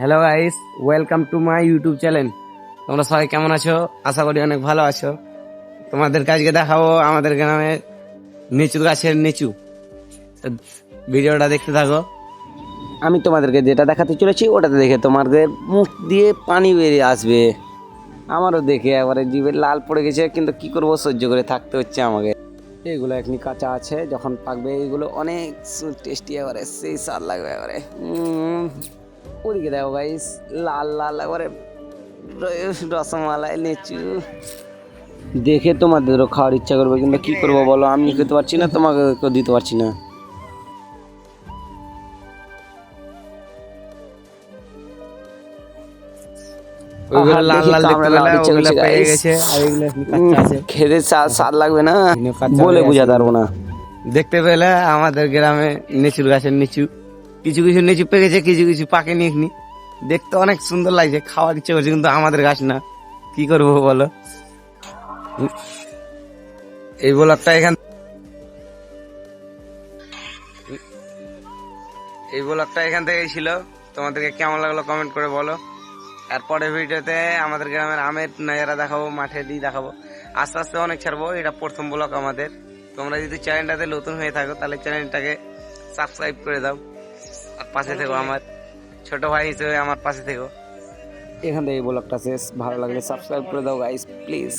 Hello guys, welcome to my YouTube channel. তোমরা সবাই কেমন আছো? আশা করি অনেক ভালো আছো। তোমাদেরকে আজকে দেখাবো আমাদের গ্রামে নিচু গাছের নিচু। তো ভিডিওটা দেখতে থাকো। আমি তোমাদেরকে যেটা দেখাতে চলেছি ওটাতে দেখে তোমাদের মুখ দিয়ে পানি বেরিয়ে আসবে। আমারও দেখে একবারে জিভে লাল পড়ে গেছে, কিন্তু কি করবো, সহ্য করে থাকতে হচ্ছে আমাকে। এগুলো এখনই কাঁচা আছে, যখন পাকবে এগুলো অনেক টেস্টি, এবারে সেই স্বাদ লাগবে এবারে। ওদিকে দেখো গাইস, লাল লাল একবারে রসমালাই লিচু দেখে তোমাদেরও খাওয়ার ইচ্ছা করবে, কিন্তু কি করবো বলো, আমি খেতে পারছি না, তোমাকে দিতে পারছি না। ওইগুলো লাল লাল দেখতে পেলে ওগুলো পেয়ে গেছে, আর এগুলো এখনই কাঁচা আছে। খেতে স্বাদ লাগবে না, বলে বোঝাতে পারবো না। দেখতে পেলে আমাদের গ্রামে লিচুর গাছের নিচু, কিছু কিছু লিচু পেকেছে, কিছু কিছু পাকেনি এখনি। দেখতে অনেক সুন্দর লাগছে, খাওয়ার ইচ্ছে করছে, কিন্তু আমাদের গাছ না, কি করবো বলো। এই ব্লগটা এখান থেকেই ছিল। তোমাদেরকে কেমন লাগলো কমেন্ট করে বলো। আর পরের ভিডিওতে আমাদের গ্রামের আমের নাজারা দেখাবো, মাঠে দিয়ে দেখাবো। আস্তে আস্তে অনেক ছাড়বো, এটা প্রথম ব্লগ আমাদের। তোমরা যদি চ্যানেলটাতে নতুন হয়ে থাকো তাহলে চ্যানেলটাকে সাবস্ক্রাইব করে দাও, আর পাশে থেকো, আমার ছোট ভাই হিসেবে আমার পাশে থেকো। এখান থেকে এই ব্লগটা শেষ। ভালো লাগলে সাবস্ক্রাইব করে দাও গাইস, প্লিজ।